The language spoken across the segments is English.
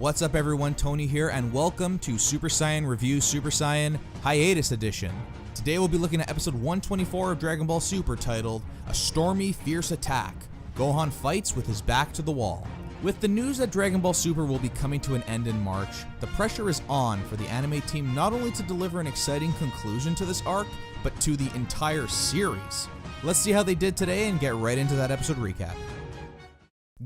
What's up everyone, Tony here, and welcome to Super Saiyan Review Super Saiyan Hiatus Edition. Today we'll be looking at episode 124 of Dragon Ball Super titled, A Stormy Fierce Attack. Gohan fights with his back to the wall. With the news that Dragon Ball Super will be coming to an end in March, the pressure is on for the anime team not only to deliver an exciting conclusion to this arc, but to the entire series. Let's see how they did today and get right into that episode recap.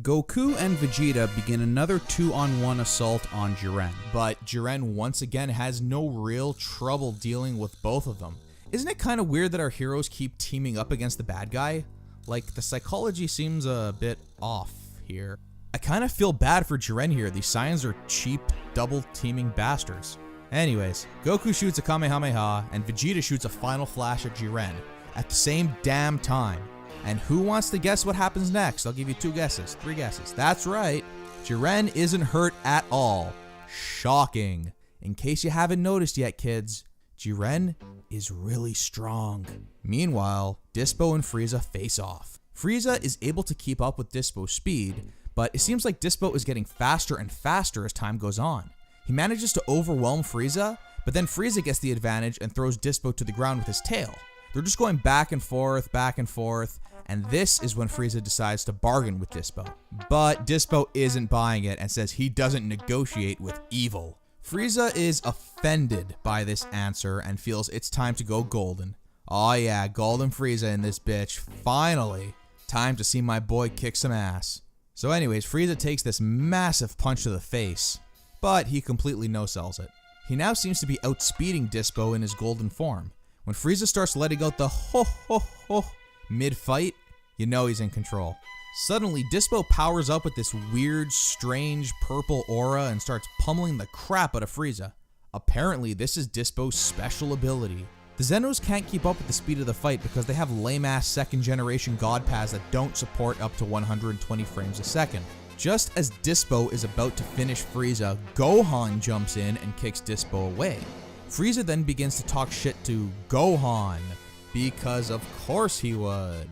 Goku and Vegeta begin another 2-on-1 assault on Jiren, but Jiren once again has no real trouble dealing with both of them. Isn't it kind of weird that our heroes keep teaming up against the bad guy? Like, the psychology seems a bit off here. I kind of feel bad for Jiren here. These Saiyans are cheap, double-teaming bastards. Anyways, Goku shoots a Kamehameha, and Vegeta shoots a final flash at Jiren at the same damn time. And who wants to guess what happens next? I'll give you 2 guesses, 3 guesses. That's right, Jiren isn't hurt at all. Shocking. In case you haven't noticed yet, kids, Jiren is really strong. Meanwhile, Dispo and Frieza face off. Frieza is able to keep up with Dispo's speed, but it seems like Dispo is getting faster and faster as time goes on. He manages to overwhelm Frieza, but then Frieza gets the advantage and throws Dispo to the ground with his tail. They're just going back and forth, and this is when Frieza decides to bargain with Dispo. But Dispo isn't buying it and says he doesn't negotiate with evil. Frieza is offended by this answer and feels it's time to go golden. Oh yeah, golden Frieza in this bitch. Finally, time to see my boy kick some ass. So anyways, Frieza takes this massive punch to the face, but he completely no-sells it. He now seems to be outspeeding Dispo in his golden form. When Frieza starts letting out the ho ho ho mid-fight, you know he's in control. Suddenly, Dispo powers up with this weird, strange purple aura and starts pummeling the crap out of Frieza. Apparently, this is Dispo's special ability. The Zenos can't keep up with the speed of the fight because they have lame-ass second-generation God pads that don't support up to 120 frames a second. Just as Dispo is about to finish Frieza, Gohan jumps in and kicks Dispo away. Frieza then begins to talk shit to Gohan, because of course he would.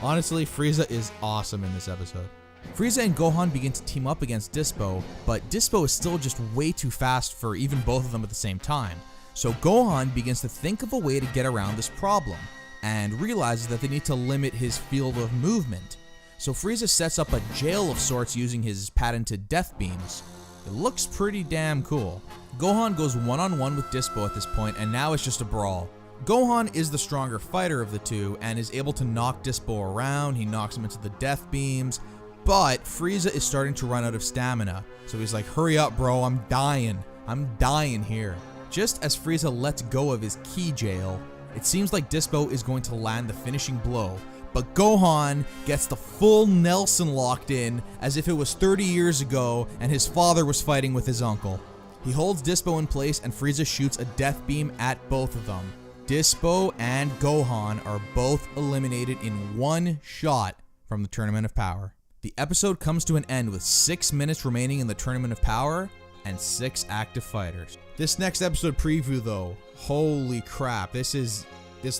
Honestly, Frieza is awesome in this episode. Frieza and Gohan begin to team up against Dispo, but Dispo is still just way too fast for even both of them at the same time. So Gohan begins to think of a way to get around this problem, and realizes that they need to limit his field of movement. So Frieza sets up a jail of sorts using his patented death beams. It looks pretty damn cool. Gohan goes one-on-one with Dispo at this point, and now it's just a brawl. Gohan is the stronger fighter of the two and is able to knock Dispo around. He knocks him into the death beams, but Frieza is starting to run out of stamina. So he's like, hurry up bro, I'm dying here. Just as Frieza lets go of his key jail, it seems like Dispo is going to land the finishing blow, but Gohan gets the full Nelson locked in as if it was 30 years ago and his father was fighting with his uncle. He holds Dispo in place and Frieza shoots a death beam at both of them. Dispo and Gohan are both eliminated in one shot from the Tournament of Power. The episode comes to an end with 6 minutes remaining in the Tournament of Power and 6 active fighters. This next episode preview though, holy crap, this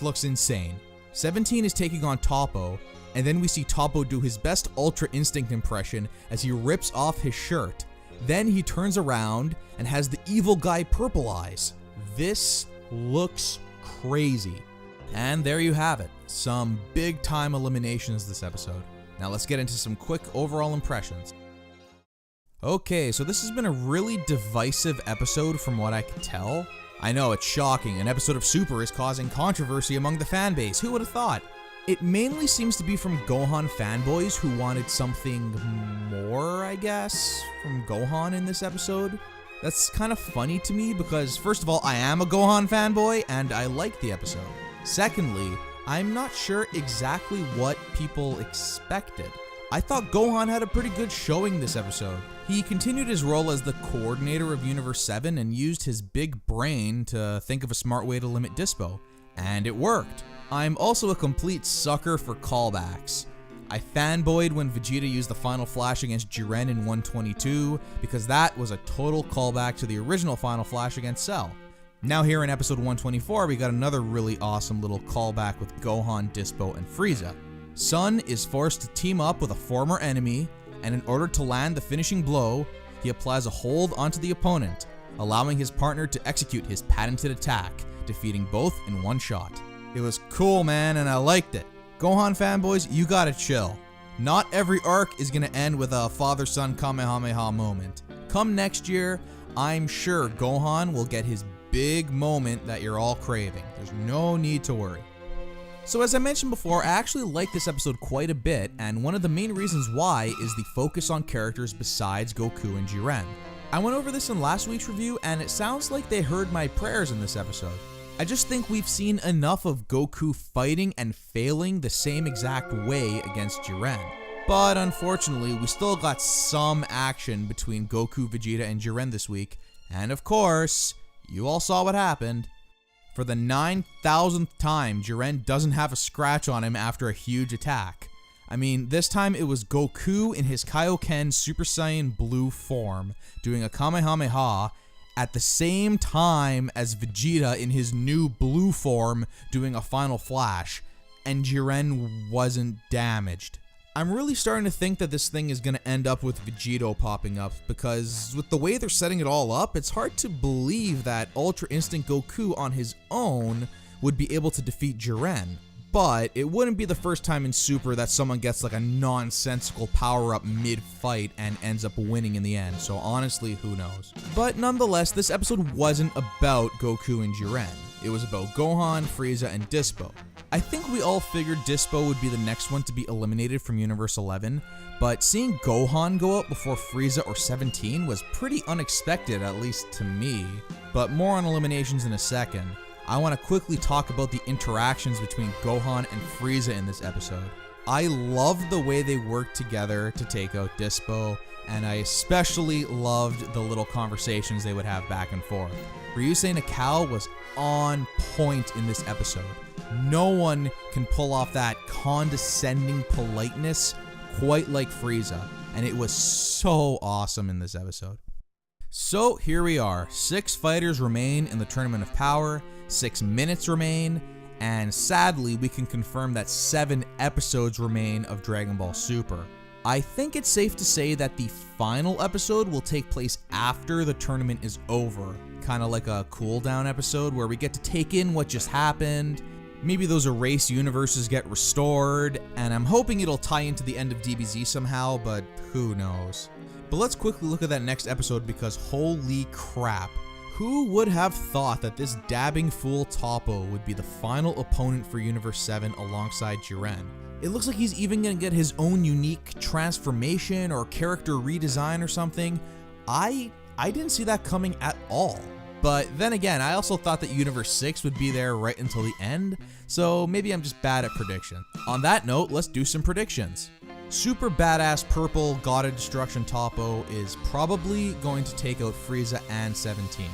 looks insane. 17 is taking on Toppo, and then we see Toppo do his best Ultra Instinct impression as he rips off his shirt. Then he turns around and has the evil guy Purple Eyes. This looks crazy. And there you have it, some big time eliminations this episode. Now let's get into some quick overall impressions. Okay, so this has been a really divisive episode from what I can tell. I know, it's shocking, an episode of Super is causing controversy among the fanbase, who would have thought? It mainly seems to be from Gohan fanboys who wanted something more, I guess, from Gohan in this episode. That's kind of funny to me because, first of all, I am a Gohan fanboy and I like the episode. Secondly, I'm not sure exactly what people expected. I thought Gohan had a pretty good showing this episode. He continued his role as the coordinator of Universe 7 and used his big brain to think of a smart way to limit Dispo. And it worked. I'm also a complete sucker for callbacks. I fanboyed when Vegeta used the final flash against Jiren in 122 because that was a total callback to the original final flash against Cell. Now here in episode 124, we got another really awesome little callback with Gohan, Dispo, and Frieza. Son is forced to team up with a former enemy, and in order to land the finishing blow, he applies a hold onto the opponent, allowing his partner to execute his patented attack, defeating both in one shot. It was cool, man, and I liked it. Gohan fanboys, you gotta chill. Not every arc is gonna end with a father-son Kamehameha moment. Come next year, I'm sure Gohan will get his big moment that you're all craving. There's no need to worry. So as I mentioned before, I actually like this episode quite a bit, and one of the main reasons why is the focus on characters besides Goku and Jiren. I went over this in last week's review, and it sounds like they heard my prayers in this episode. I just think we've seen enough of Goku fighting and failing the same exact way against Jiren. But unfortunately, we still got some action between Goku, Vegeta, and Jiren this week, and of course, you all saw what happened. For the 9,000th time, Jiren doesn't have a scratch on him after a huge attack. I mean, this time it was Goku in his Kaioken Super Saiyan Blue form doing a Kamehameha at the same time as Vegeta in his new blue form doing a Final Flash, and Jiren wasn't damaged. I'm really starting to think that this thing is going to end up with Vegito popping up, because with the way they're setting it all up, it's hard to believe that Ultra Instinct Goku on his own would be able to defeat Jiren. But it wouldn't be the first time in Super that someone gets like a nonsensical power-up mid-fight and ends up winning in the end, so honestly, who knows. But nonetheless, this episode wasn't about Goku and Jiren. It was about Gohan, Frieza, and Dispo. I think we all figured Dyspo would be the next one to be eliminated from Universe 11, but seeing Gohan go up before Frieza or 17 was pretty unexpected, at least to me. But more on eliminations in a second. I want to quickly talk about the interactions between Gohan and Frieza in this episode. I loved the way they worked together to take out Dyspo, and I especially loved the little conversations they would have back and forth. Ryusei Nakao was on point in this episode. No one can pull off that condescending politeness quite like Frieza, and it was so awesome in this episode. So here we are, 6 fighters remain in the Tournament of Power, 6 minutes remain, and sadly we can confirm that 7 episodes remain of Dragon Ball Super. I think it's safe to say that the final episode will take place after the tournament is over, kind of like a cool down episode where we get to take in what just happened. Maybe those erased universes get restored, and I'm hoping it'll tie into the end of DBZ somehow, but who knows. But let's quickly look at that next episode, because holy crap. Who would have thought that this dabbing fool Toppo would be the final opponent for Universe 7 alongside Jiren? It looks like he's even gonna get his own unique transformation or character redesign or something. I didn't see that coming at all. But then again, I also thought that Universe 6 would be there right until the end, so maybe I'm just bad at prediction. On that note, let's do some predictions. Super badass purple God of Destruction Toppo is probably going to take out Frieza and 17.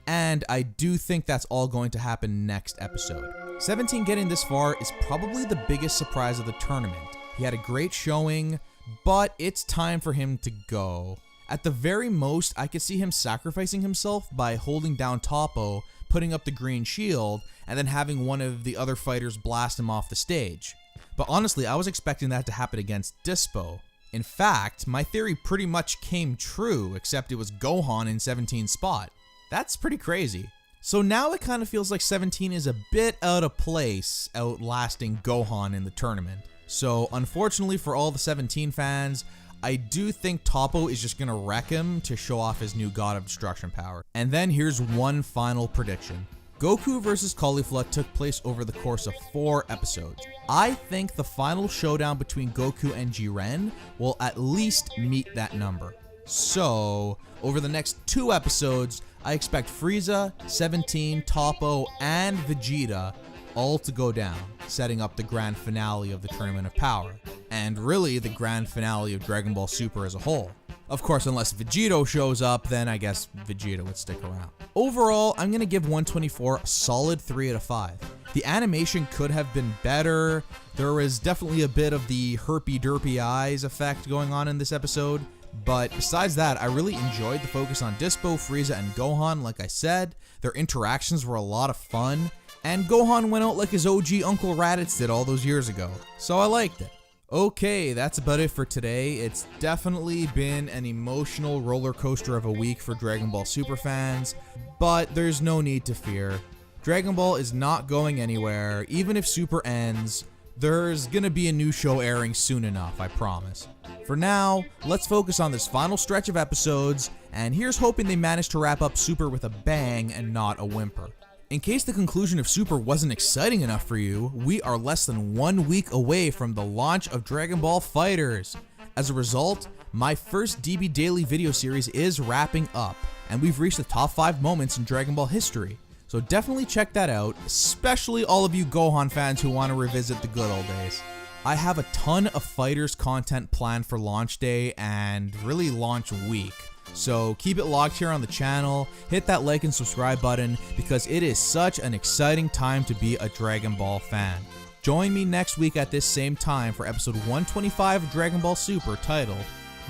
And I do think that's all going to happen next episode. 17 getting this far is probably the biggest surprise of the tournament. He had a great showing, but it's time for him to go. At the very most, I could see him sacrificing himself by holding down Toppo, putting up the green shield, and then having one of the other fighters blast him off the stage. But honestly, I was expecting that to happen against Dyspo. In fact, my theory pretty much came true, except it was Gohan in 17's spot. That's pretty crazy. So now it kind of feels like 17 is a bit out of place, outlasting Gohan in the tournament. So unfortunately for all the 17 fans, I do think Toppo is just gonna wreck him to show off his new God of Destruction power. And then here's one final prediction. Goku vs. Caulifla took place over the course of 4 episodes. I think the final showdown between Goku and Jiren will at least meet that number. So, over the next 2 episodes, I expect Frieza, 17, Toppo, and Vegeta all to go down, setting up the grand finale of the Tournament of Power, and really the grand finale of Dragon Ball Super as a whole. Of course, unless Vegito shows up, then I guess Vegeta would stick around. Overall, I'm gonna give 124 a solid 3 out of 5. The animation could have been better. There was definitely a bit of the herpy-derpy eyes effect going on in this episode, but besides that, I really enjoyed the focus on Dyspo, Frieza, and Gohan. Like I said, their interactions were a lot of fun, and Gohan went out like his OG Uncle Raditz did all those years ago, so I liked it. Okay, that's about it for today. It's definitely been an emotional roller coaster of a week for Dragon Ball Super fans, but there's no need to fear. Dragon Ball is not going anywhere. Even if Super ends, there's gonna be a new show airing soon enough, I promise. For now, let's focus on this final stretch of episodes, and here's hoping they manage to wrap up Super with a bang and not a whimper. In case the conclusion of Super wasn't exciting enough for you, we are less than 1 week away from the launch of Dragon Ball FighterZ. As a result, my first DB Daily video series is wrapping up, and we've reached the top 5 moments in Dragon Ball history. So definitely check that out, especially all of you Gohan fans who want to revisit the good old days. I have a ton of FighterZ content planned for launch day and really launch week. So keep it locked here on the channel, hit that like and subscribe button because it is such an exciting time to be a Dragon Ball fan. Join me next week at this same time for episode 125 of Dragon Ball Super titled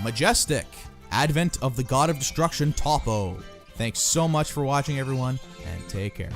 Majestic, Advent of the God of Destruction Toppo. Thanks so much for watching everyone, and take care.